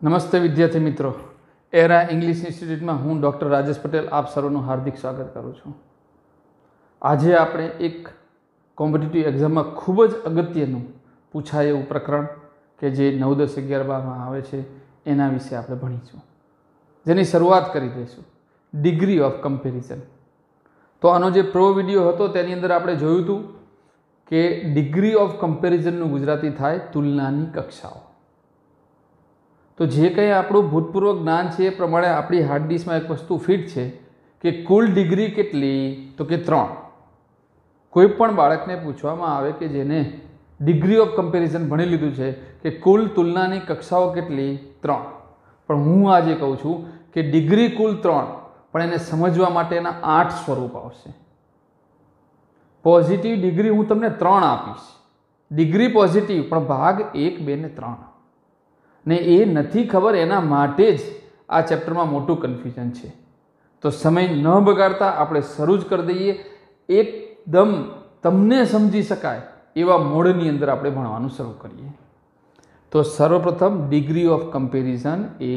નમસ્તે વિદ્યાર્થી મિત્રો, એરા ઇંગ્લિશ ઇન્સ્ટિટ્યૂટમાં હું ડૉક્ટર રાજેશ પટેલ આપ સર્વનું હાર્દિક સ્વાગત કરું છું. આજે આપણે એક કોમ્પિટિટિવ એક્ઝામમાં ખૂબ જ અગત્યનું પૂછાય એવું પ્રકરણ કે જે 9, 10, 11, 12માં આવે છે એના વિશે આપણે ભણીશું, જેની શરૂઆત કરી દઈશું. Degree of comparison. તો આનો જે પ્રો વિડીયો હતો તેની અંદર આપણે જોયું હતું કે ડિગ્રી ઓફ કમ્પેરિઝનનું ગુજરાતી થાય તુલનાની કક્ષાઓ. તો જે કંઈ આપણું ભૂતપૂર્વ જ્ઞાન છે એ પ્રમાણે આપણી હાર્ડ ડિસ્કમાં એક વસ્તુ ફિટ છે કે કુલ ડિગ્રી કેટલી, તો કે 3. કોઈ પણ બાળકને પૂછવામાં આવે કે જેને ડિગ્રી ઓફ કમ્પેરિઝન ભણી લીધું છે કે કુલ તુલનાની કક્ષાઓ કેટલી, 3. પણ હું આજે કહું છું કે ડિગ્રી કુલ 3, પણ એને સમજવા માટેના 8 સ્વરૂપ આવશે. પોઝિટિવ ડિગ્રી હું તમને 3 આપીશ. ડિગ્રી પોઝિટિવ, પણ ભાગ 1, 2 ને 3. ને એ નથી ખબર, એના માટે જ આ ચેપ્ટરમાં મોટું કન્ફ્યુઝન છે. તો સમય ન બગાડતા આપણે શરૂ જ કરી દઈએ. એકદમ તમને સમજી શકાય એવા મોડની અંદર આપણે ભણવાનું શરૂ કરીએ. તો સર્વપ્રથમ ડિગ્રી ઓફ કમ્પેરિઝન એ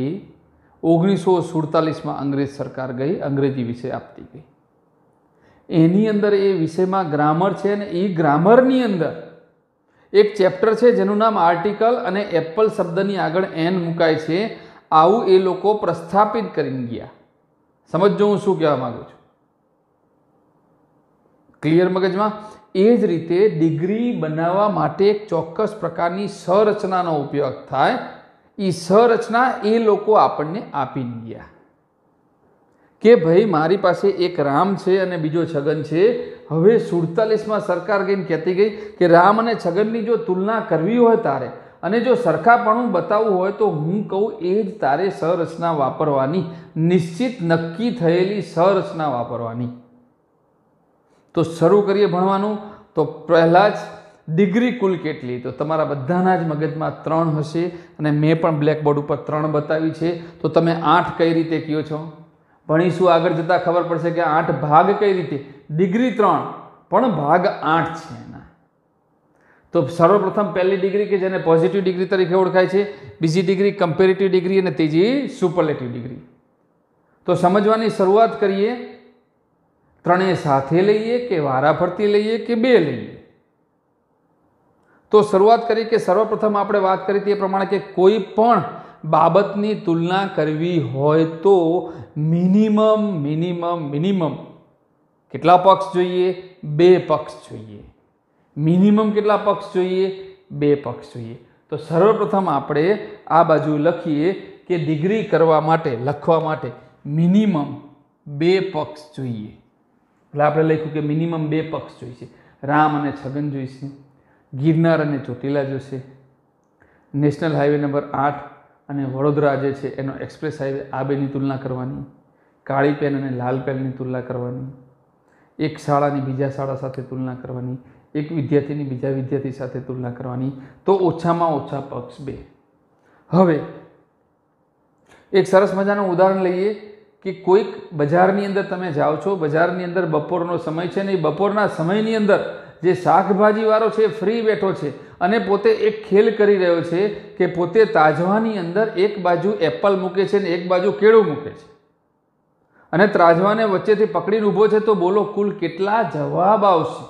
1947માં અંગ્રેજ સરકાર ગઈ, અંગ્રેજી વિષય આપતી ગઈ. એની અંદર એ વિષયમાં ગ્રામર છે અને એ ગ્રામરની અંદર એક ચેપ્ટર છે જેનું નામ આર્ટિકલ અને એપલ શબ્દની આગળ એન મુકાય છે. આવું એ લોકો પ્રસ્થાપિત કરીને ગયા. સમજો હું શું કહેવા માંગુ છું, ક્લિયર મગજમાં? એ જ રીતે ડિગ્રી બનાવવા માટે એક ચોક્કસ પ્રકારની સંરચનાનો ઉપયોગ થાય. એ સંરચના એ લોકો આપણને આપીને ગયા કે ભાઈ મારી પાસે એક રામ છે અને બીજો છગન છે. હવે 47માં સરકાર ગઈને કહેતી ગઈ કે રામ અને છગનની જો તુલના કરવી હોય તારે, અને જો સરખાપણું બતાવવું હોય તો હું કહું એ જ તારે સંરચના વાપરવાની, નિશ્ચિત નક્કી થયેલી સંરચના વાપરવાની. તો શરૂ કરીએ ભણવાનું. તો પહેલાં જ ડિગ્રી કુલ કેટલી, તો તમારા બધાના જ મગજમાં 3 હશે અને મેં પણ બ્લેકબોર્ડ ઉપર 3 બતાવી છે. તો તમે 8 કઈ રીતે કહો છો? ભણીશું આગળ જતાં ખબર પડશે કે 8 ભાગ કઈ રીતે. ડિગ્રી 3 પણ ભાગ 8 છે એના. તો સર્વપ્રથમ પહેલી ડિગ્રી કે જેને પોઝિટિવ ડિગ્રી તરીકે ઓળખાય છે, બીજી ડિગ્રી કમ્પેરેટિવ ડિગ્રી અને ત્રીજી સુપરલેટિવ ડિગ્રી. તો સમજવાની શરૂઆત કરીએ. 3 સાથે લઈએ કે વારાફરતી લઈએ કે 2 લઈએ? તો શરૂઆત કરી કે સર્વપ્રથમ આપણે વાત કરી તે પ્રમાણે કે કોઈ પણ બાબતની તુલના કરવી હોય તો મિનિમમ કેટલા પક્ષ જોઈએ? 2 પક્ષ જોઈએ. મિનિમમ કેટલા પક્ષ જોઈએ? 2 પક્ષ જોઈએ. તો સર્વપ્રથમ આપણે આ બાજુ લખીએ કે ડિગ્રી કરવા માટે, લખવા માટે મિનિમમ 2 પક્ષ જોઈએ. એટલે આપણે લખ્યું કે મિનિમમ 2 પક્ષ જોઈશે. રામ અને છગન જોઈશે, ગિરનાર અને ચોટીલા જોઈશે, નેશનલ હાઈવે નંબર 8 અને વડોદરા જે છે એનો એક્સપ્રેસ હાઈવે, આ બેની તુલના કરવાની, કાળી પેન અને લાલ પેનની તુલના કરવાની, એક શાળાની બીજા શાળા સાથે તુલના કરવાની, એક વિદ્યાર્થીની બીજા વિદ્યાર્થી સાથે તુલના કરવાની. તો ઓછામાં ઓછા પક્ષ 2. હવે એક સરસ મજાનું ઉદાહરણ લઈએ કે કોઈક બજારની અંદર તમે જાઓ છો, બજારની અંદર બપોરનો સમય છે ને એ બપોરના સમયની અંદર જે શાકભાજીવાળો છે ફ્રી બેઠો છે અને પોતે એક ખેલ કરી રહ્યો છે કે પોતે તાજવાની અંદર એક બાજુ એપલ મૂકે છે ને એક બાજુ કેળું મૂકે છે અને ત્રાજવાને વચ્ચેથી પકડીને ઊભો છે. તો બોલો કુલ કેટલા જવાબ આવશે?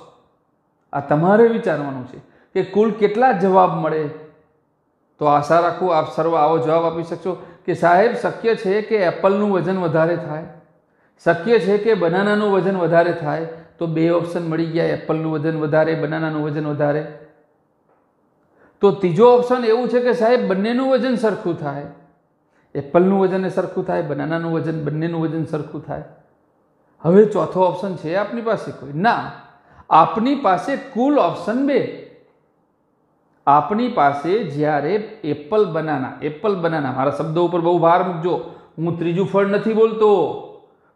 આ તમારે વિચારવાનું છે કે કુલ કેટલા જવાબ મળે. તો આશા રાખું આપ સર્વ આવો જવાબ આપી શકશો કે સાહેબ શક્ય છે કે એપલનું વજન વધારે થાય, શક્ય છે કે બનાનાનું વજન વધારે થાય. તો 2 ઓપ્શન મળી ગયા, એપલનું વજન વધારે, બનાનાનું વજન વધારે. તો ત્રીજો ઓપ્શન એવું છે કે સાહેબ બંનેનું વજન સરખું થાય, એપલનું વજન સરખું થાય, બનાનાનું વજન, બંનેનું વજન સરખું થાય. હવે ચોથો ઓપ્શન છે આપની પાસે કોઈ? ના, આપની પાસે કુલ ઓપ્શન 2. આપની પાસે જ્યારે એપલ બનાના, મારા શબ્દો ઉપર બહુ ભાર મૂકજો. હું ત્રીજું ફળ નથી બોલતો,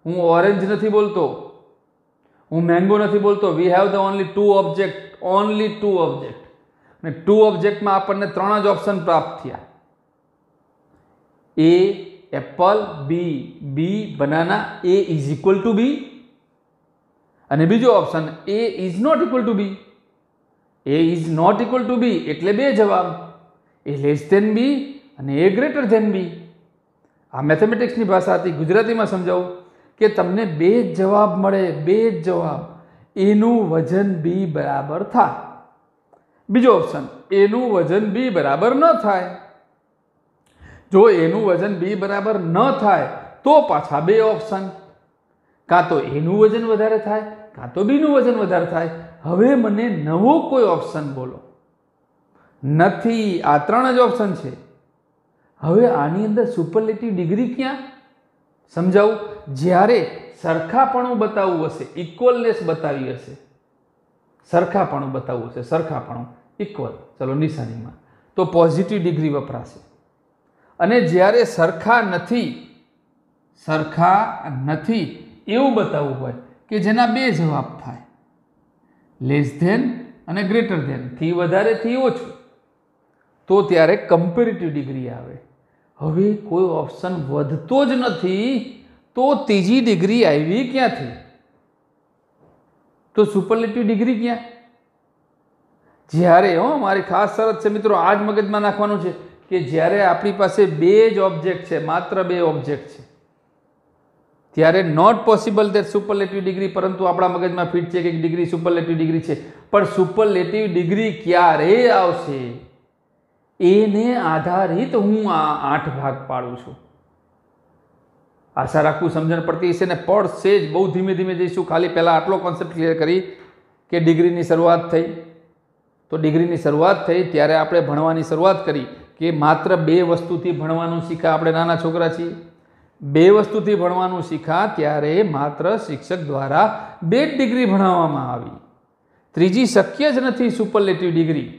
હું ઓરેન્જ નથી બોલતો, હું મેંગો નથી બોલતો. We have the only 2 object. અને 2 ઓબ્જેક્ટમાં આપણને 3 જ ઓપ્શન પ્રાપ્ત થયા. A apple, B banana, A is equal to B, અને બીજો option A is not equal to B. A is not equal to B એટલે 2 જવાબ. A લેસ ધેન B અને એ ગ્રેટર ધેન બી. આ મેથેમેટિક્સની ભાષા હતી. ગુજરાતીમાં સમજાવું કે તમને બે જ જવાબ મળે, બે જ જવાબ, એનું વજન બી બરાબર થાય. બીજો ઓપ્શન, એનું વજન બી બરાબર ન થાય. જો એનું વજન બી બરાબર ન થાય તો પાછા બે ઓપ્શન, કાં તો એનું વજન વધારે થાય કાં તો બીનું વજન વધારે થાય. હવે મને નવો કોઈ ઓપ્શન બોલો. નથી, આ ત્રણ જ ઓપ્શન છે. હવે આની અંદર સુપરલેટિવ ડિગ્રી ક્યાં? સમજાવું. જ્યારે સરખાપણું બતાવવું હશે, ઇક્વલનેસ બતાવી હશે, સરખાપણું બતાવવું હશે, સરખાપણું ઇક્વલ, ચલો નિશાનીમાં, તો પોઝિટિવ ડિગ્રી વપરાશે. અને જ્યારે સરખા નથી એવું બતાવવું હોય કે જેના બે જવાબ થાય, લેસ ધેન અને ગ્રેટર ધેન, થી વધારે થી ઓછું, તો ત્યારે કમ્પેરેટિવ ડિગ્રી આવે. હવે કોઈ ઓપ્શન વધતો જ નથી તો ત્રીજી ડિગ્રી આવી ક્યાંથી? તો સુપરલેટિવ ડિગ્રી ક્યાં? જ્યારે મારી ખાસ શરત છે મિત્રો, આ જ મગજમાં નાખવાનું છે કે જ્યારે આપણી પાસે બે જ ઓબ્જેક્ટ છે, માત્ર બે ઓબ્જેક્ટ છે, ત્યારે not possible that superlative degree, પરંતુ આપણા મગજમાં ફિટ છે કે ડિગ્રી સુપરલેટિવ ડિગ્રી છે. પણ સુપરલેટિવ ડિગ્રી ક્યારે આવશે એને આધારિત હું આ 8 ભાગ પાડું છું. આશા રાખું સમજણ પડતી હશે ને પડશે જ. બહુ ધીમે ધીમે જઈશું. ખાલી પહેલાં આટલો કોન્સેપ્ટ ક્લિયર કરી કે ડિગ્રીની શરૂઆત થઈ. તો ડિગ્રીની શરૂઆત થઈ ત્યારે આપણે ભણવાની શરૂઆત કરી કે માત્ર બે વસ્તુથી ભણવાનું શીખા. આપણે નાના છોકરા છીએ, બે વસ્તુથી ભણવાનું શીખા ત્યારે માત્ર શિક્ષક દ્વારા બે જ ડિગ્રી ભણાવવામાં આવી. ત્રીજી શક્ય જ નથી સુપરલેટિવ ડિગ્રી.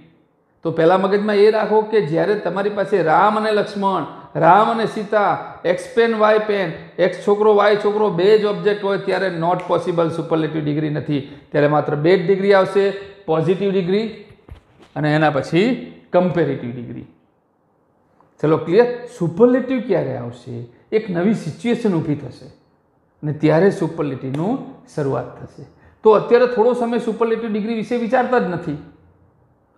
તો પહેલા મગજમાં એ રાખો કે જ્યારે તમારી પાસે રામ અને લક્ષ્મણ, રામ અને Sita, X pen Y pen, X છોકરો વાય છોકરો બે જ ઓબ્જેક્ટ હોય ત્યારે નોટ પોસિબલ સુપરલેટિવ ડિગ્રી નથી. ત્યારે માત્ર બે જ ડિગ્રી આવશે, પોઝિટિવ ડિગ્રી અને એના પછી કમ્પેરેટિવ ડિગ્રી. ચલો ક્લિયર. સુપરલેટિવ ક્યારે આવશે? એક નવી સિચ્યુએશન ઊભી થશે અને ત્યારે સુપરલેટિવનું શરૂઆત થશે. તો અત્યારે થોડો સમય સુપરલેટિવ ડિગ્રી વિશે વિચારતા જ નથી.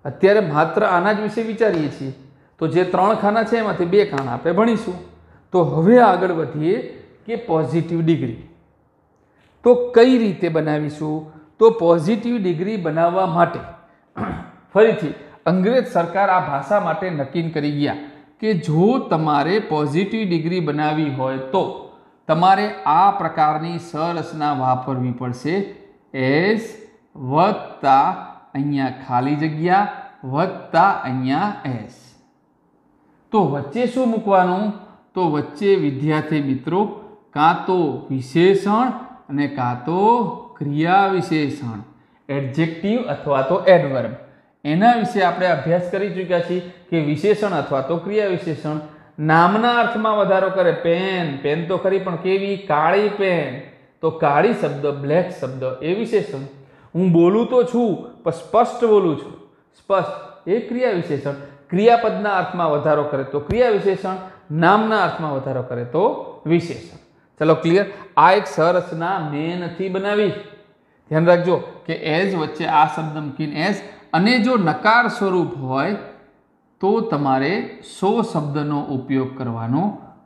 અત્યારે માત્ર આના જ વિશે વિચારીએ છીએ. તો જે 3 ખાના છે એમાંથી 2 ખાના આપણે ભણીશું. તો હવે આગળ વધીએ કે પોઝિટિવ ડિગ્રી તો કઈ રીતે બનાવીશું? તો પોઝિટિવ ડિગ્રી બનાવવા માટે ફરીથી અંગ્રેજ સરકાર આ ભાષા માટે નક્કી કરી ગયા કે જો તમારે પોઝિટિવ ડિગ્રી બનાવવી હોય તો તમારે આ પ્રકારની સંરચના વાપરવી પડશે. એસ વત્તા અહીંયા ખાલી જગ્યા વત્તા અહીંયા એસ. તો વચ્ચે શું મૂકવાનું? તો વચ્ચે વિદ્યાર્થી મિત્રો કાં તો વિશેષણ અને કાં તો ક્રિયા વિશેષણ, એડજેક્ટિવ અથવા તો એડવર્બ. એના વિશે આપણે અભ્યાસ કરી ચૂક્યા છીએ કે વિશેષણ અથવા તો ક્રિયા વિશેષણ નામના અર્થમાં વધારો કરે. પેન, પેન તો ખરી પણ કેવી? કાળી પેન. તો કાળી શબ્દ, બ્લેક શબ્દ એ વિશેષણ. હું બોલું તો છું પણ સ્પષ્ટ બોલું છું, સ્પષ્ટ એ ક્રિયા વિશેષણ. ક્રિયાપદના અર્થમાં વધારો કરે તો ક્રિયા વિશેષણ, નામના અર્થમાં વધારો કરે તો વિશેષણ. ચલો ક્લિયર. આ એક સંરચના મેં નથી બનાવી. ધ્યાન રાખજો કે એઝ વચ્ચે આ શબ્દ મૂકીને એઝ, અને જો નકાર સ્વરૂપ હોય તો તમારે સો શબ્દનો ઉપયોગ કરવાનો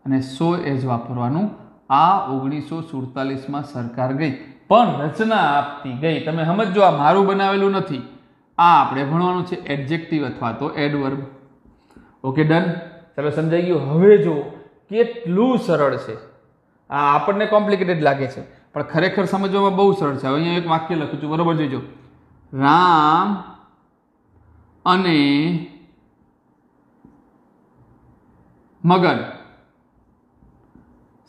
અને સો એઝ વાપરવાનું. આ 1947માં સરકાર ગઈ પણ રચના આપતી ગઈ. તમે સમજો, આ મારું બનાવેલું નથી, આ આપણે ભણવાનું છે એડજેક્ટિવ અથવા તો એડવર્બ. Okay done. ચલો સમજાઈ ગયું. હવે જો કેટલું સરળ છે. આ આપણને કોમ્પ્લિકેટેડ લાગે છે પણ ખરેખર સમજવામાં બહુ સરળ છે. હવે અહીંયા એક વાક્ય લખું છું, બરોબર જોઈજો. રામ અને મગન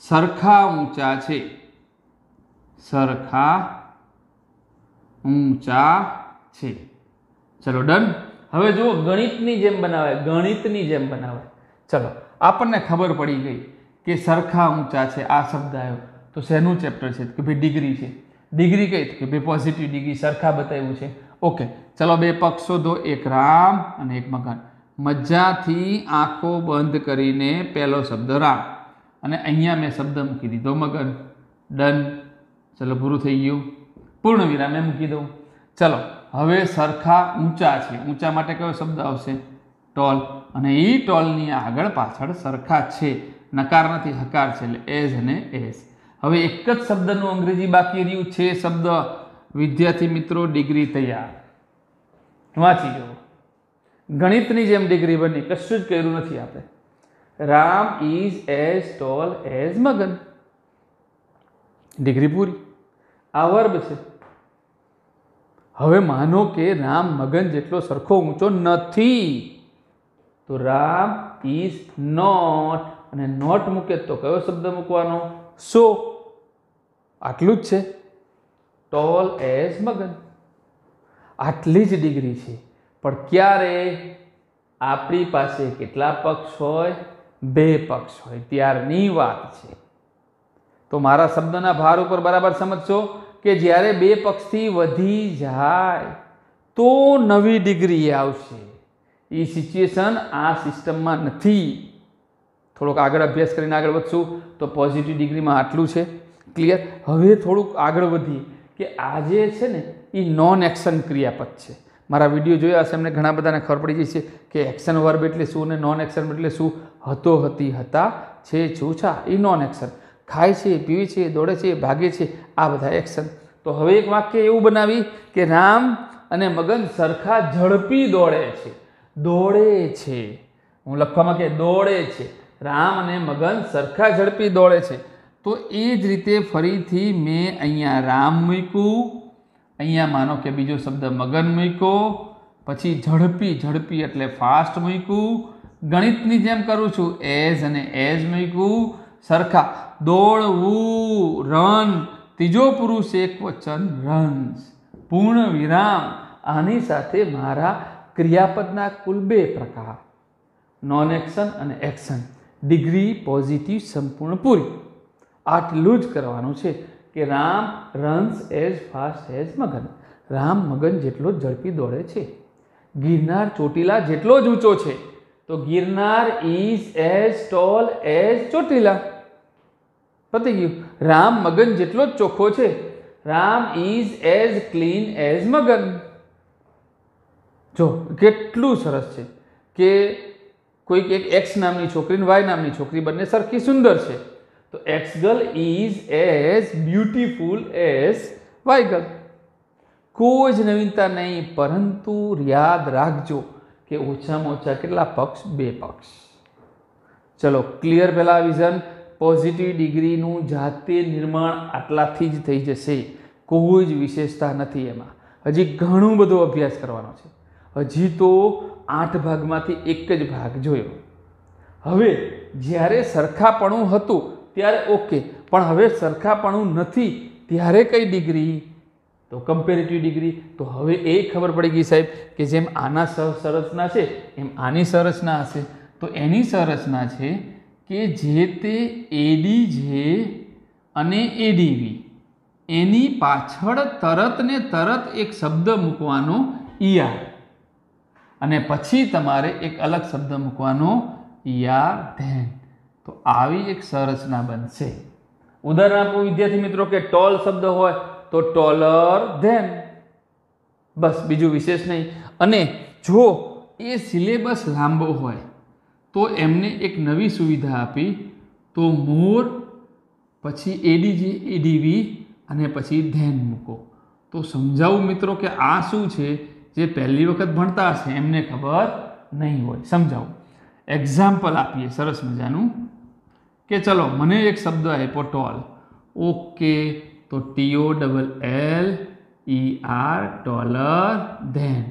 સરખા ઊંચા છે. સરખા ઊંચા છે. ચલો ડન. હવે જુઓ ગણિતની જેમ બનાવે, ગણિતની જેમ બનાવે. ચલો આપણને ખબર પડી ગઈ કે સરખા ઊંચા છે. આ શબ્દ આવ્યો તો શેનું ચેપ્ટર છે? કે ભાઈ ડિગ્રી છે. ડિગ્રી કઈ? કે ભાઈ પોઝિટિવ ડિગ્રી, સરખા બતાવ્યું છે. ઓકે ચલો બે પક્ષ શોધો, એક રામ અને એક મગન. મજાથી આંખો બંધ કરીને પહેલો શબ્દ રામ અને અહીંયા મેં શબ્દ મૂકી દીધો મગન. ડન. ચલો પૂરું થઈ ગયું. પૂર્ણ વિરામ મૂકી દઉં. ચલો હવે સરખા ઊંચા છે. ઊંચા માટે કયો શબ્દ આવશે? ટોલ, અને એ ટોલની આગળ પાછળ સરખા છે, નકાર નથી હકાર છે, એટલે એઝ અને એઝ. હવે એક જ શબ્દનું અંગ્રેજી બાકી રહ્યું છે શબ્દ, વિદ્યાર્થી મિત્રો ડિગ્રી તૈયાર. વાંચી જુઓ, ગણિતની જેમ ડિગ્રી બની, કશું જ કર્યું નથી આપણે. Ram is as tall as Magan, degree પૂરી. આ વર્બ છે. હવે માનો કે રામ મગન જેટલો સરખો ઊંચો નથી, તો રામ ઇઝ નોટ, અને નોટ મૂકે તો કયો શબ્દ મૂકવાનો? સો. આટલું જ છે, ટોલ એઝ મગન. આટલી જ ડિગ્રી છે. પણ ક્યારે આપણી પાસે કેટલા પક્ષ હોય? 2 પક્ષ હોય ત્યારની વાત છે. તો મારા શબ્દના ભાર ઉપર બરાબર સમજશો કે જ્યારે 2 પક્ષથી વધી જાય તો નવી ડિગ્રી આવશે. એ સિચ્યુએશન આ સિસ્ટમમાં નથી. થોડોક આગળ અભ્યાસ કરીને આગળ વધશું તો પોઝિટિવ ડિગ્રીમાં આટલું છે. ક્લિયર? હવે થોડુંક આગળ વધીએ કે આ જે છે ને એ નોન એક્શન ક્રિયાપદ છે. મારા વિડીયો જોયા હશે, એમને ઘણા બધાને ખબર પડી જશે કે એક્શન વર્બ એટલે શું અને નોન એક્શન એટલે શું. હતો, હતી, હતા, છે, છું, છા એ નોન એક્શન. ખાય છે, પીવે છે, દોડે છે, ભાગે છે, આ બધા એક્શન. તો હવે એક વાક્ય એવું બનાવી કે રામ અને મગન સરખા ઝડપી દોડે છે. દોડે છે, હું લખવામાં કે દોડે છે. રામ અને મગન સરખા ઝડપી દોડે છે. તો એ જ રીતે ફરીથી મેં અહીંયા રામ મૂક્યું, અહીંયા માનો કે બીજો શબ્દ મગન મૂક્યો, પછી ઝડપી, ઝડપી એટલે ફાસ્ટ મૂક્યું. ગણિતની જેમ કરું છું, એઝ અને એઝ મૂક્યું. સરખા દોડવું, રન, ત્રીજો પુરુષ એક વચન રન્સ, પૂર્ણ વિરામ. આની સાથે મારા ક્રિયાપદના કુલ 2 પ્રકાર, નોન એક્શન અને એક્શન. ડિગ્રી પોઝિટિવ સંપૂર્ણ પૂરી. આટલું જ કરવાનું છે કે Ram runs as fast as Magan. Ram Magan જેટલો જ ઝડપી દોડે છે. ગિરનાર ચોટીલા જેટલો જ ઊંચો છે, તો Girnar is as tall as Chotila. પતી ગયું. રામ મગન જેટલો જ ચોખ્ખો છે. Ram is as clean as Magan. જો કેટલું સરસ છે કે કોઈક એક એક્સ નામની છોકરી અને વાય નામની છોકરી બંને સરખી સુંદર છે, તો X girl is as beautiful as Y girl. કોઈ જ નવીનતા નહીં, પરંતુ યાદ રાખજો કે ઓછામાં ઓછા કેટલા પક્ષ? 2 પક્ષ. ચલો ક્લિયર? પહેલા વિઝન પોઝિટિવ ડિગ્રીનું જાતે નિર્માણ આટલાથી જ થઈ જશે. કોઈ જ વિશેષતા નથી એમાં. હજી ઘણું બધો અભ્યાસ કરવાનો છે. હજી તો 8 ભાગમાંથી એક જ ભાગ જોયો. હવે જ્યારે સરખાપણું હતું ત્યારે ઓકે, પણ હવે સરખાપણું નથી ત્યારે કઈ ડિગ્રી? તો કમ્પેરેટિવ ડિગ્રી. તો હવે એ ખબર પડી ગઈ સાહેબ કે જેમ આના સંરચના છે એમ આની સંરચના હશે. તો એની સંરચના છે કે જે તે એડીજે અને એડીવી એની પાછળ તરત ને તરત એક શબ્દ મૂકવાનો ઈઆર, અને પછી તમારે એક અલગ શબ્દ મૂકવાનો ઈઆર ધેન. તો આવી એક સંરચના બનશે. ઉદાહરણ આપો વિદ્યાર્થી મિત્રો કે ટોલ શબ્દ હોય તો ટોલર ધેન, બસ, બીજું વિશેષ નહીં. અને જો એ સિલેબસ લાંબો હોય તો એમને એક નવી સુવિધા આપી, તો મોર, પછી એડીજી એડીવી અને પછી ધેન મૂકો. તો સમજાવું મિત્રો કે આ શું છે, જે પહેલી વખત ભણતા હશે એમને ખબર નહીં હોય. સમજાવું, એક્ઝામ્પલ આપીએ સરસ મજાનું કે ચલો મને એક શબ્દ આપ્યો ટોલ. ઓકે, તો TOLLER ટોલર ધેન.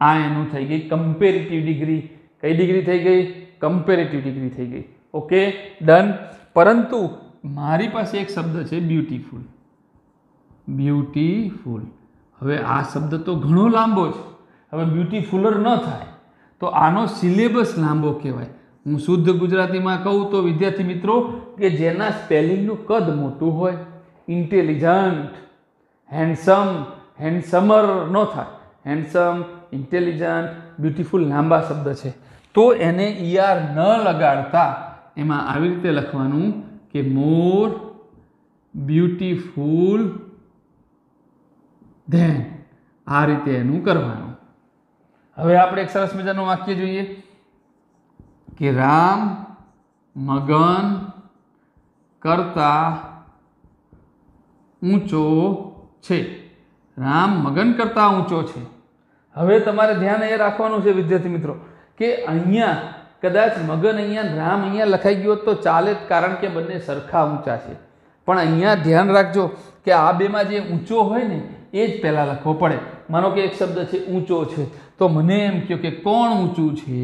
આ એનું થઈ ગઈ કમ્પેરેટિવ ડિગ્રી. કઈ ડિગ્રી થઈ ગઈ? કમ્પેરેટિવ ડિગ્રી થઈ ગઈ. Okay, done. પરંતુ મારી પાસે એક શબ્દ છે બ્યુટીફુલ. બ્યુટીફુલ. હવે આ શબ્દ તો ઘણો લાંબો છે. હવે બ્યુટીફુલર ન થાય તો આનો સિલેબસ લાંબો કહેવાય. હું શુદ્ધ ગુજરાતીમાં કહું તો વિદ્યાર્થી મિત્રો કે જેના સ્પેલિંગનું કદ મોટું હોય, ઇન્ટેલિજન્ટ, હેન્ડસમ, હેન્ડસમર ન થાય. હેન્ડસમ, ઇન્ટેલિજન્ટ, બ્યુટીફુલ લાંબા શબ્દ છે, તો એને ઈઆર ન લગાડતા એમાં આવી રીતે લખવાનું કે મોર બ્યુટીફુલ ધેન. આ રીતે એનું કરવાનું. હવે આપણે એક સરસ મજાનું વાક્ય જોઈએ કે રામ મગન કરતા ઊંચો છે. રામ મગન કરતા ઊંચો છે. હવે તમારે ધ્યાન એ રાખવાનું છે વિદ્યાર્થી મિત્રો કે અહીંયા કદાચ મગન અહીંયા રામ અહીંયા લખાઈ ગયો તો ચાલે જ, કારણ કે બંને સરખા ઊંચા છે. પણ અહીંયા ધ્યાન રાખજો કે આ બેમાં જે ઊંચો હોય ને એ જ પહેલાં લખવો પડે. માનો કે એક શબ્દ છે ઊંચો છે, તો મને એમ કહો કે કોણ ઊંચું છે,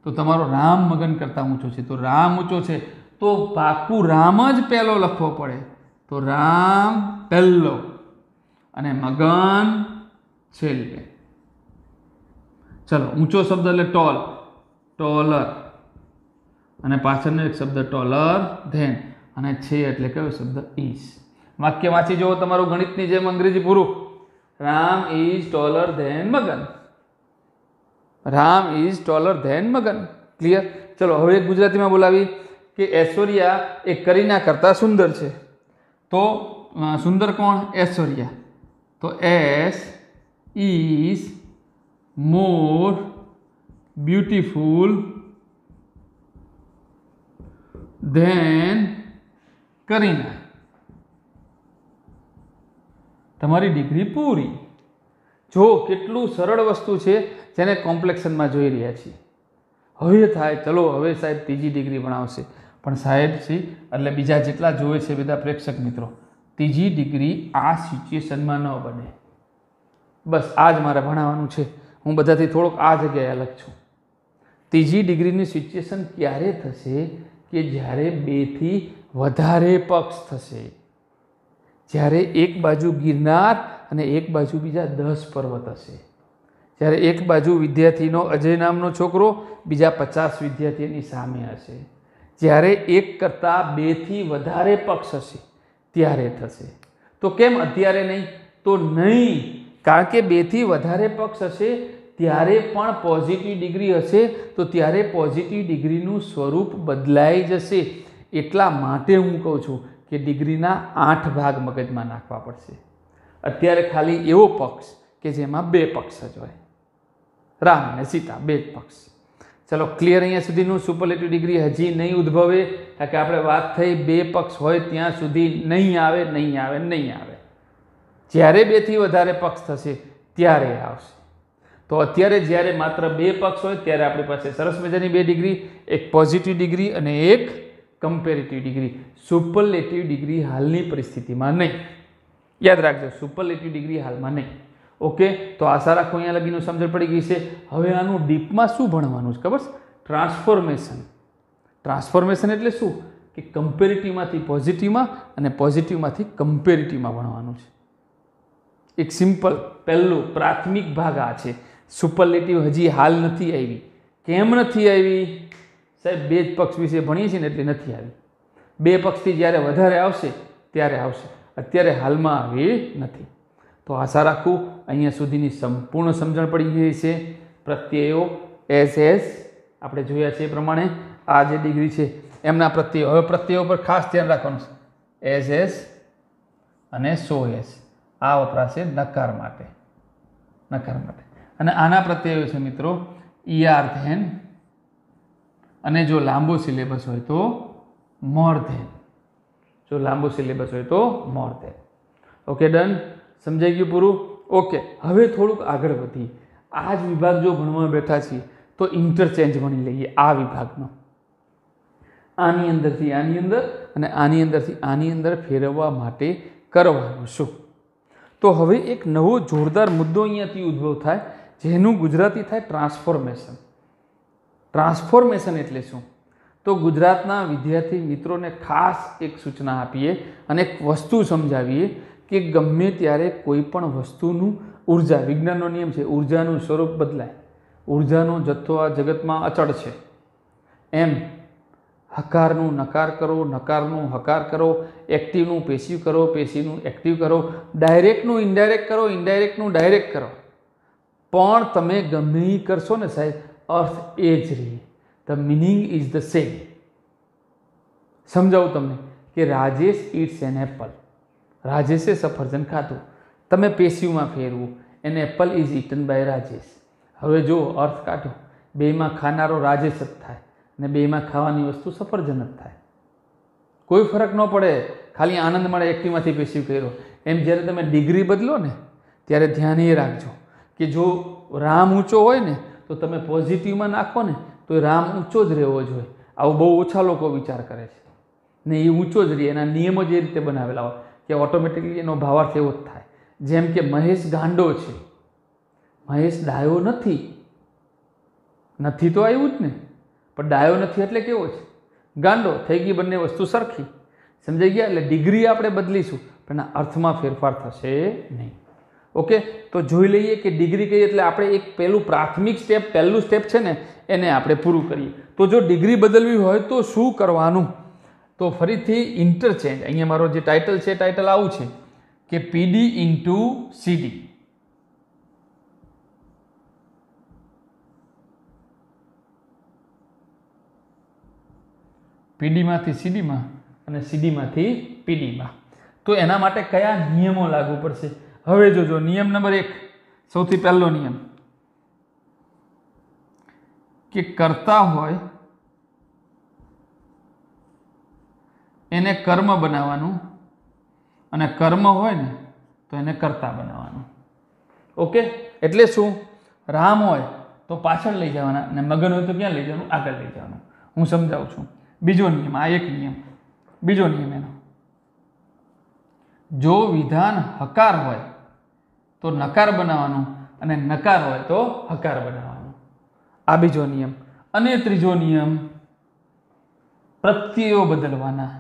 તો તમારો રામ મગન કરતાં ઊંચો છે. તો રામ ઊંચો છે તો પાકું રામ જ પહેલો લખવો પડે. તો રામ પહેલો અને મગન છેલ્લે. ચલો, ઊંચો શબ્દ એટલે ટોલ, ટોલર, અને પાછળનો એક શબ્દ ટોલર ધેન, અને છે એટલે કયો શબ્દ ઇઝ. વાક્ય વાંચી જુઓ તમારું ગણિતની જેમ અંગ્રેજી પૂરું. Ram is taller than Magan. Ram is taller than Magan. Clear? ચલો હવે ગુજરાતીમાં બોલાવી કે ઐશ્વર્યા એ કરીના કરતાં સુંદર છે. તો સુંદર કોણ? ઐશ્વર્યા. તો S is more beautiful than Kareena. તમારી ડિગ્રી પૂરી. જો કેટલું સરળ વસ્તુ છે જેને કોમ્પ્લેક્શનમાં જોઈ રહ્યા છીએ. હવે થાય ચલો હવે સાહેબ ત્રીજી ડિગ્રી ભણાવશે, પણ સાહેબ છે એટલે બીજા જેટલા જોવે છે બધા પ્રેક્ષક મિત્રો, ત્રીજી ડિગ્રી આ સિચ્યુએશનમાં ન બને. બસ આ જ મારે ભણાવવાનું છે. હું બધાથી થોડોક આ જગ્યાએ અલગ છું. ત્રીજી ડિગ્રીની સિચ્યુએશન ક્યારે થશે કે જ્યારે બેથી વધારે પક્ષ થશે. જ્યારે એક બાજુ ગિરનાર અને એક બાજુ બીજા 10 પર્વત હશે. જ્યારે એક બાજુ વિદ્યાર્થીનો અજય નામનો છોકરો બીજા 50 વિદ્યાર્થીની સામે હશે. જ્યારે એક કરતાં 2થી વધારે પક્ષ હશે ત્યારે થશે. તો કેમ અત્યારે નહીં? તો નહીં, કારણ કે 2થી વધારે પક્ષ હશે ત્યારે પણ પોઝિટિવ ડિગ્રી હશે, તો ત્યારે પોઝિટિવ ડિગ્રીનું સ્વરૂપ બદલાઈ જશે. એટલા માટે હું કહું છું કે ડિગ્રીના 8 ભાગ મગજમાં નાખવા પડશે. અત્યારે ખાલી એવો પક્ષ કે જેમાં 2 પક્ષ જ હોય, રામ અને સીતા 2 જ પક્ષ. ચલો ક્લિયર? અહીંયા સુધીનું સુપરલેટિવ ડિગ્રી હજી નહીં ઉદ્ભવે, કારણ કે આપણે વાત થઈ 2 પક્ષ હોય ત્યાં સુધી નહીં આવે, નહીં આવે, નહીં આવે. જ્યારે 2થી વધારે પક્ષ થશે ત્યારે આવશે. તો અત્યારે જ્યારે માત્ર 2 પક્ષ હોય ત્યારે આપણી પાસે સરસ મજાની 2 ડિગ્રી, એક પોઝિટિવ ડિગ્રી અને એક કમ્પેરેટિવ ડિગ્રી. સુપરલેટિવ ડિગ્રી હાલની પરિસ્થિતિમાં નહીં. યાદ રાખજો, સુપરલેટિવ ડિગ્રી હાલમાં નહીં. ઓકે, તો આશા રાખો અહીંયા લગીનું સમજણ પડી ગઈ છે. હવે આનું ડીપમાં શું ભણવાનું છે ખબર છે? ટ્રાન્સફોર્મેશન. ટ્રાન્સફોર્મેશન એટલે શું કે કમ્પેરેટિવમાંથી પોઝિટિવમાં અને પોઝિટિવમાંથી કમ્પેરેટિવમાં ભણવાનું છે. એક સિમ્પલ પહેલું પ્રાથમિક ભાગ આ છે. સુપરલેટિવ હજી હાલ નથી આવી. કેમ નથી આવી? સાહેબ 2 જ પક્ષ વિશે ભણીએ છીએ ને એટલે નથી આવી. 2 પક્ષથી જ્યારે વધારે આવશે ત્યારે આવશે. અત્યારે હાલમાં આવી નથી. તો આશા રાખું અહીંયા સુધીની સંપૂર્ણ સમજણ પડી ગઈ છે. પ્રત્યયો એસ આપણે જોયા છે એ પ્રમાણે આ જે ડિગ્રી છે એમના પ્રત્યયો. હવે પ્રત્યયો પર ખાસ ધ્યાન રાખવાનું છે. એસ અને સો એસ આ વપરાશે નકાર માટે. નકાર માટે. અને આના પ્રત્યયો છે મિત્રો ER ધેન, અને જો લાંબો સિલેબસ હોય તો મોર ધેન. જો લાંબો સિલેબસ હોય તો મોર ધેન. Okay, done? સમજાઈ ગયું પૂરું? ઓકે, હવે થોડુંક આગળ વધીએ. આ જ વિભાગ જો ભણવા બેઠા છીએ તો ઇન્ટરચેન્જ ભણી લઈએ આ વિભાગનો. આની અંદરથી આની અંદર અને આની અંદરથી આની અંદર ફેરવવા માટે કરવાનું શું? તો હવે એક નવો જોરદાર મુદ્દો અહીંયાથી ઉદ્ભવ થાય, જેનું ગુજરાતી થાય ટ્રાન્સફોર્મેશન. ટ્રાન્સફોર્મેશન એટલે શું? તો ગુજરાતના વિદ્યાર્થી મિત્રોને ખાસ એક સૂચના આપીએ અને એક વસ્તુ સમજાવીએ કે ગમે ત્યારે કોઈ પણ વસ્તુનું ઉર્જા, વિજ્ઞાનનો નિયમ છે ઉર્જાનું સ્વરૂપ બદલાય. ઉર્જાનો જથ્થો આ જગતમાં અચળ છે. એમ હકારનું નકાર કરો, નકારનું હકાર કરો, એક્ટિવનું પેસિવ કરો, પેસિવનું એક્ટિવ કરો, ડાયરેક્ટનું ઇનડાયરેક્ટ કરો, ઇનડાયરેક્ટનું ડાયરેક્ટ કરો. પણ તમે ગમે એ કરશો ને સાહેબ, અર્થ એ જ રહે. The meaning is the same. સમજાવું તમને કે રાજેશ ઇટ્સ એન એપલ. રાજેશે સફરજન ખાધું. તમે પેસિવમાં ફેરવું, an apple is eaten by Rajesh. હવે જો અર્થ કાઢો, બેમાં ખાનારો રાજેશ જ થાય. ને બેમાં ખાવાની વસ્તુ સફરજન જ થાય. કોઈ ફરક ન પડે, ખાલી આનંદ મળે એક્ટિવમાંથી પેસિવ કર્યો. એમ જ્યારે તમે ડિગ્રી બદલો ને ત્યારે ધ્યાન એ રાખજો કે જો રામ ઊંચો હોય ને તો તમે પોઝિટિવમાં નાખો ને તો એ રામ ઊંચો જ રહેવો જોઈએ. આવું બહુ ઓછા લોકો વિચાર કરે છે ને એ ઊંચો જ રહે. એના નિયમો જે રીતે બનાવેલા હોય કે ઓટોમેટિકલી એનો ભાવાર્થ એવો જ થાય. જેમ કે મહેશ ગાંડો છે, મહેશ ડાયો નથી. નથી તો આવ્યું જ ને, પણ ડાયો નથી એટલે કેવો છે? ગાંડો. થઈ ગઈ બંને વસ્તુ સરખી. સમજાઈ ગયા? એટલે ડિગ્રી આપણે બદલીશું પણ અર્થમાં ફેરફાર થશે નહીં. ઓકે, તો જોઈ લઈએ કે ડિગ્રી કહીએ એટલે આપણે એક પહેલું પ્રાથમિક સ્ટેપ, પહેલું સ્ટેપ છે ને એને આપણે પૂરું કરીએ. તો જો ડિગ્રી બદલવી હોય તો શું કરવાનું? તો ફરીથી ઇન્ટરચેન્જ. અહીંયા મારો જે ટાઇટલ છે, ટાઇટલ આવું છે કે પીડી ઇન્ટુ સીડી. પીડીમાંથી સીડીમાં અને સીડીમાંથી પીડીમાં. તો એના માટે કયા નિયમો લાગુ પડશે? હવે જોજો, નિયમ નંબર 1, સૌથી પહેલો નિયમ કે કરતા હોય એને કર્મ બનાવવાનું અને કર્મ હોય ને તો એને કર્તા બનાવવાનું. ઓકે, એટલે શું? રામ હોય તો પાછળ લઈ જવાના અને મગન હોય તો ક્યાં લઈ જવાનું? આગળ લઈ જવાનું. હું સમજાવું છું. બીજો નિયમ, આ એક નિયમ. બીજો નિયમ એનો, જો વિધાન હકાર હોય તો નકાર બનાવવાનું અને નકાર હોય તો હકાર બનાવવાનું. આ બીજો નિયમ. અને ત્રીજો નિયમ, પ્રત્યયો બદલવાના.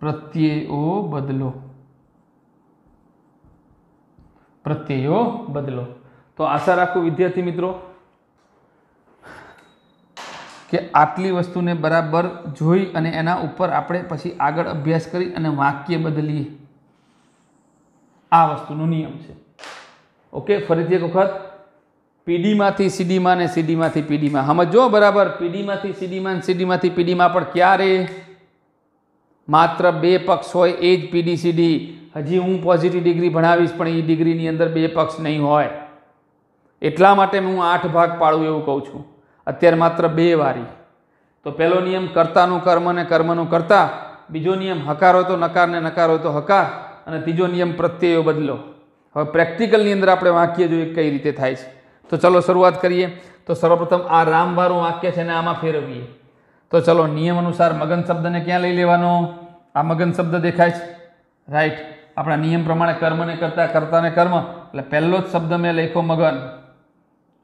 પ્રત્યયો બદલો. પ્રત્યયો બદલો. તો આશા રાખું વિદ્યાર્થી મિત્રો કે આટલી વસ્તુને બરાબર જોઈ અને એના ઉપર આપણે પછી આગળ અભ્યાસ કરી અને વાક્ય બદલીએ. આ વસ્તુનો નિયમ છે. ઓકે, ફરીથી એક વખત, પીડીમાંથી સીડીમાં ને સીડીમાંથી પીડીમાં. સમજો બરાબર. પીડીમાંથી સીડીમાં, સીડીમાંથી પીડીમાં. પણ ક્યારે? માત્ર 2 પક્ષ હોય એ જ પીડી સીડી. હજી હું પોઝિટિવ ડિગ્રી ભણાવીશ પણ એ ડિગ્રીની અંદર 2 પક્ષ નહીં હોય. એટલા માટે હું 8 ભાગ પાડું એવું કહું છું. અત્યારે માત્ર 2 વારી. તો પહેલો નિયમ કર્તાનું કર્મ ને કર્મનું કર્તા. બીજો નિયમ હકાર હોય તો નકાર ને નકાર હોય તો હકાર. અને ત્રીજો નિયમ પ્રત્યયો બદલો. હવે પ્રેક્ટિકલની અંદર આપણે વાક્ય જોઈએ કઈ રીતે થાય છે. તો ચલો શરૂઆત કરીએ. તો સર્વપ્રથમ આ રામવાળું વાક્ય છે ને આમાં ફેરવીએ. તો ચલો નિયમ અનુસાર મગન શબ્દને ક્યાં લઈ લેવાનો? આ મગન શબ્દ દેખાય છે, રાઈટ. આપણા નિયમ પ્રમાણે કર્મને કરતા, કર્તાને કર્મ, એટલે પહેલો જ શબ્દ મેં લખ્યો મગન.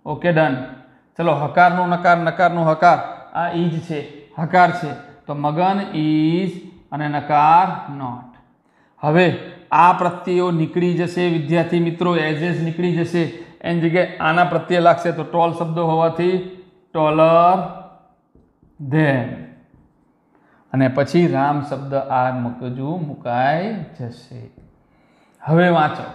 Okay, done. ચલો હકારનું નકાર, નકારનું હકાર. આ ઈજ છે, હકાર છે. તો મગન ઈજ અને નકાર નોટ. હવે આ પ્રત્યયો નીકળી જશે વિદ્યાર્થી મિત્રો, એઝ નીકળી જશે. એની જગ્યાએ આના પ્રત્યય લાગશે તો ટોલ શબ્દો હોવાથી ટોલર ધેન. અને પછી રામ શબ્દ આ મગજું મુકાઈ જશે. હવે વાંચો.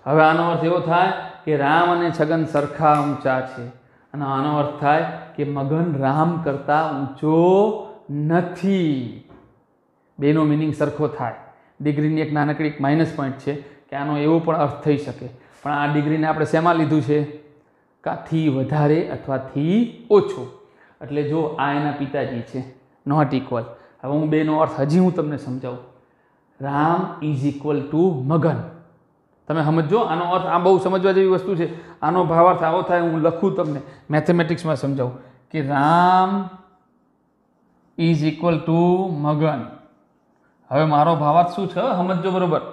હવે આનો અર્થ એવો થાય કે રામ અને છગન સરખા ઊંચા છે. અને આનો અર્થ થાય કે મગન રામ કરતા ઊંચો નથી. બેનો મિનિંગ સરખો થાય. ડિગ્રીની એક નાનકડી એક માઇનસ પોઈન્ટ છે કે આનો એવો પણ અર્થ થઈ શકે. પણ આ ડિગ્રીને આપણે શેમાં લીધું છે? કાથી વધારે અથવા થી ઓછું. એટલે જો આ એના પિતાજી છે, નોટ ઇક્વલ. હવે હું બેનો અર્થ હજી હું તમને સમજાવું. રામ ઇઝ ઇક્વલ ટુ મગન. તમે સમજો આનો અર્થ. આ બહુ સમજવા જેવી વસ્તુ છે. આનો ભાવાર્થ આવો થાય, હું લખું તમને મેથેમેટિક્સમાં સમજાવું કે રામ ઇઝ ઇક્વલ ટુ મગન. હવે મારો ભાવાર્થ શું છે સમજો બરોબર,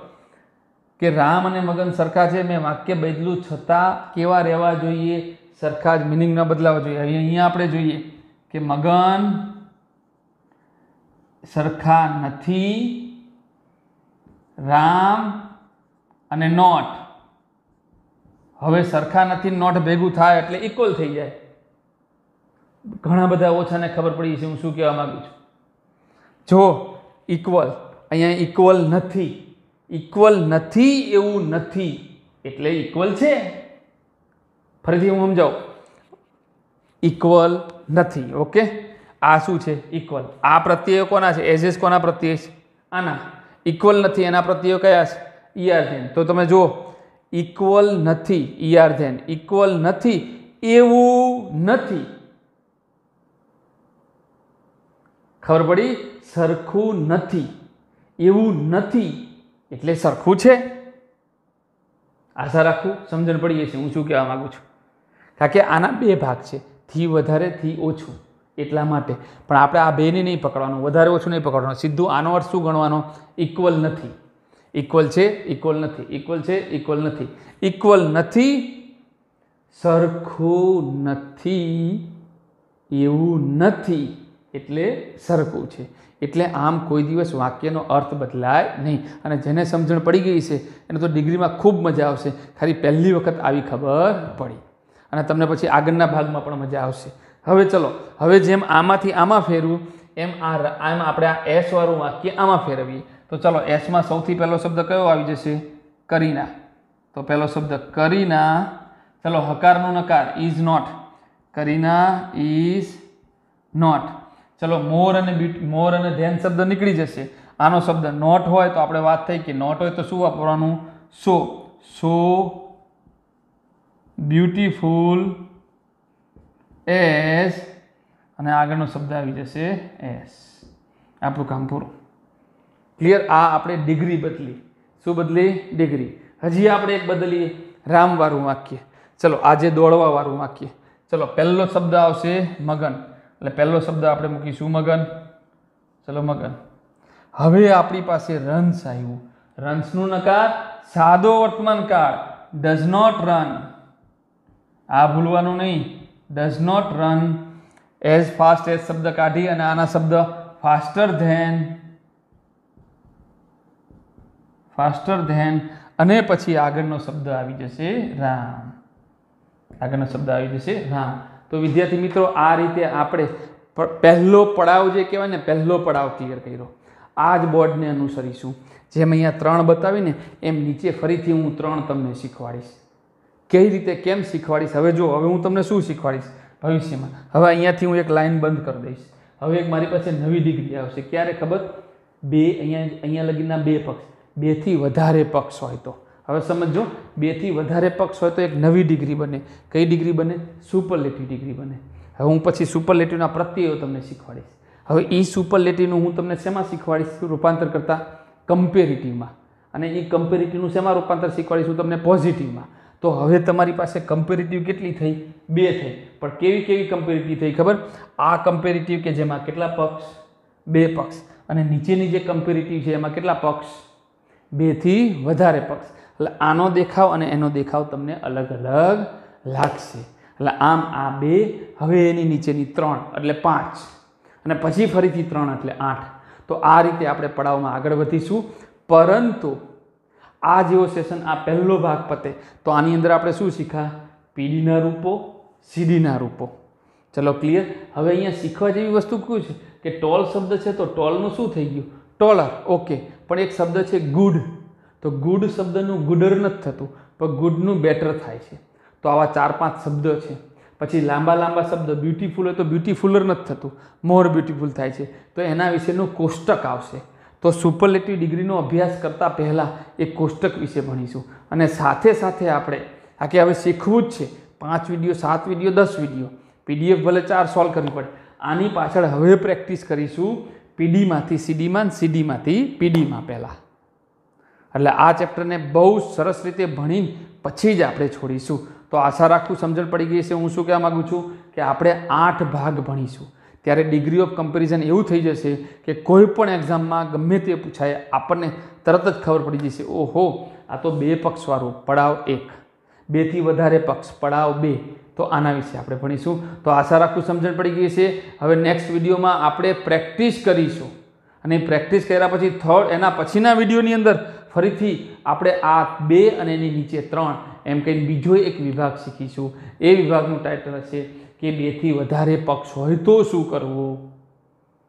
કે રામ અને મગન સરખા છે. મેં વાક્ય બદલું છતાં કેવા રહેવા જોઈએ? સરખા જ, મિનિંગ ન બદલાવા જોઈએ. હવે અહીંયા આપણે જોઈએ કે મગન સરખા નથી, રામ અને નોટ. હવે સરખા નથી, નોટ ભેગું થાય એટલે ઇક્વલ થઈ જાય. ઘણા બધા ઓછાને ખબર પડી છે હું શું કહેવા માંગુ છું. જો ઇક્વલ, અહીંયા ઇક્વલ નથી. ઇક્વલ નથી એવું નથી એટલે ઇક્વલ છે. ફરીથી હું સમજાવું. ઇક્વલ નથી. ઓકે, આ શું છે? ઇક્વલ. આ પ્રત્યયો કોના છે? એઝ કોના પ્રત્યય છે? આના. ઇક્વલ નથી, એના પ્રત્યયો કયા છે? ER than. તો તમે જુઓ, ઇક્વલ નથી, ઈઆર ધેન. ઇક્વલ નથી એવું નથી ખબર પડી? સરખું નથી, એવું નથી એટલે સરખું છે. આશા રાખું સમજણ પડી હશે હું શું કહેવા માંગુ છું. કારણ કે આના બે ભાગ છે, થી વધારે થી ઓછું, એટલા માટે. પણ આપણે આ બેને નહીં પકડવાનું, વધારે ઓછું નહીં પકડવાનું. સીધું આનો અર્થ શું ગણવાનો? ઇક્વલ નથી. ઇક્વલ છે, ઇક્વલ નથી, ઇક્વલ છે, ઇક્વલ નથી. ઇક્વલ નથી, સરખું નથી, એવું નથી એટલે સરખું છે. એટલે આમ કોઈ દિવસ વાક્યનો અર્થ બદલાય નહીં. અને જેને સમજણ પડી ગઈ છે એને તો ડિગ્રીમાં ખૂબ મજા આવશે. ખાલી પહેલી વખત આવી ખબર પડી અને તમને પછી આગળના ભાગમાં પણ મજા આવશે. હવે ચલો, હવે જેમ આમાંથી આમાં ફેરવું એમ આમ આપણે આ એસ વાળું વાક્ય આમાં ફેરવીએ. તો ચલો, એસમાં સૌથી પહેલો શબ્દ કયો આવી જશે? કરીના. તો પહેલો શબ્દ કરીના. ચલો, હકારનો નકાર is not. Kareena is not. ચલો, મોર અને ધેન શબ્દ નીકળી જશે. આનો શબ્દ નોટ હોય તો આપણે વાત થઈ કે નોટ હોય તો શું વાપરવાનું? સો બ્યુટીફુલ એઝ, અને આગળનો શબ્દ આવી જશે એસ. આપણું કામ પૂરું. ક્લિયર? આ આપણે ડિગ્રી બદલી. શું બદલી? ડિગ્રી. હજી આપણે એક બદલીએ, રામવાળું વાક્ય. ચલો, આજે દોડવાવાળું વાક્ય. ચલો, પહેલો શબ્દ આવશે મગન. એટલે પહેલો શબ્દ આપણે મૂકીશું મગન. ચલો, મગન. હવે આપણી પાસે રન્સ આવ્યું. રન્સનું નકાર સાદો વર્તમાન કાળ, ડઝ નોટ રન. આ ભૂલવાનું નહીં. Does not run as fast as શબ્દ કાઢી અને આના શબ્દ ફાસ્ટર ધેન અને પછી આગળનો શબ્દ આવી જશે રામ. આગળનો શબ્દ આવી જશે રામ. તો વિદ્યાર્થી મિત્રો, આ રીતે આપણે પહેલો પડાવ જે કહેવાય ને, પહેલો પડાવ ક્લિયર કર્યો. આ જ બોર્ડને અનુસરીશું. જેમ અહીંયા 3 બતાવીને એમ નીચે ફરીથી હું 3 તમને શીખવાડીશ. કઈ રીતે કેમ શીખવાડીશ? હવે જો, હવે હું તમને શું શીખવાડીશ ભવિષ્યમાં. હવે અહીંયાથી હું એક લાઈન બંધ કરી દઈશ. હવે એક મારી પાસે નવી ડિગ્રી આવશે. ક્યારે ખબર? અહીંયા લગીના 2 પક્ષ, 2 થી વધારે પક્ષ હોય તો. હવે સમજો, 2 થી વધારે પક્ષ હોય તો એક નવી ડિગ્રી બને. કઈ ડિગ્રી બને? સુપરલેટિવ ડિગ્રી બને. હવે હું પછી સુપરલેટિવના પ્રત્યયો તમને શીખવાડીશ. હવે એ સુપરલેટિવનું હું તમને શેમાં શીખવાડીશ? રૂપાંતર કરતા કમ્પેરિટિવમાં. અને એ કમ્પેરિટિવનું શેમાં રૂપાંતર શીખવાડીશ? હું તમને પોઝિટિવમાં. તો હવે તમારી પાસે કમ્પેરિટિવ કેટલી થઈ? 2 થઈ. પણ કેવી કેવી કમ્પેરિટિવ થઈ ખબર? આ કમ્પેરિટિવ કે જેમાં કેટલા પક્ષ? 2 પક્ષ. અને નીચેની જે કમ્પેરિટિવ છે એમાં કેટલા પક્ષ? 2 થી વધારે પક્ષ. એટલે આનો દેખાવ અને એનો દેખાવ તમને અલગ અલગ લાગશે. એટલે આમ આ 2, હવે એની નીચેની 3 એટલે 5, અને પછી ફરીથી 3 એટલે 8. તો આ રીતે આપણે પડાવમાં આગળ વધીશું. પરંતુ આ જેવો સેશન, આ પહેલો ભાગ પતે તો આની અંદર આપણે શું શીખ્યા? પીડીના રૂપો, સીડીના રૂપો. ચલો, ક્લિયર? હવે અહીંયા શીખવા જેવી વસ્તુ કયું છે કે ટોલ શબ્દ છે તો ટોલનું શું થઈ ગયું? ટોલર. ઓકે. પણ એક શબ્દ છે ગુડ. તો ગુડ શબ્દનું ગુડર નથી થતું, પણ ગુડનું બેટર થાય છે. તો આવા 4-5 શબ્દ છે. પછી લાંબા શબ્દ બ્યુટીફુલ હોય તો બ્યુટીફુલર નથી થતું, મોર બ્યુટીફુલ થાય છે. તો એના વિશેનું કોષ્ટક આવશે. તો સુપરલેટિવ ડિગ્રીનો અભ્યાસ કરતાં પહેલાં એ કોષ્ટક વિશે ભણીશું. અને સાથે સાથે આપણે આ કે હવે શીખવું જ છે. 5 વિડીયો, 7 વિડીયો, 10 વિડીયો, PDF ભલે 4 સોલ્વ કરવી પડે. આની પાછળ હવે પ્રેક્ટિસ કરીશું પીડીમાંથી સીડીમાં, સીડીમાંથી પીડીમાં પહેલાં. એટલે આ ચેપ્ટરને બહુ સરસ રીતે ભણીને પછી જ આપણે છોડીશું. તો આશા રાખું સમજણ પડી ગઈ છે. હું શું કહેવા માગું છું કે આપણે 8 ભાગ ભણીશું. ત્યારે ડિગ્રી ઓફ કમ્પેરિઝન એવું થઈ જશે કે કોઈ પણ એક્ઝામમાં ગમે તે પૂછાય આપણને તરત જ ખબર પડી જશે, ઓહો આ તો 2 પક્ષવાળું પડાવ 1, 2 થી વધારે પક્ષ પડાવ 2. તો આના વિશે આપણે ભણીશું. તો આશા રાખું સમજણ પડી ગઈ છે. હવે નેક્સ્ટ વિડીયોમાં આપણે પ્રેક્ટિસ કરીશું. અને પ્રેક્ટિસ કર્યા પછી એના પછીના વિડીયોની અંદર ફરીથી આપણે આ 2 અને એની નીચે 3 એમ કહીને બીજો એક વિભાગ શીખીશું. એ વિભાગનું ટાઇટલ હશે કે 2 થી વધારે પક્ષ હોય તો શું કરવું.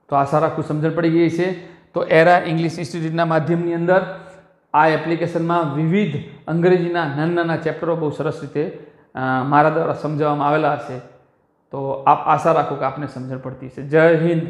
તો આશા રાખું સમજણ પડી ગઈ છે. તો એરા ઇંગ્લિશ ઇન્સ્ટિટ્યૂટના માધ્યમની અંદર આ એપ્લિકેશનમાં વિવિધ અંગ્રેજીના નાના ચેપ્ટરો બહુ સરસ રીતે મારા દ્વારા સમજાવવામાં આવેલા હશે. તો આપ આશા રાખો કે આપને સમજણ પડતી હશે. જય હિન્દ.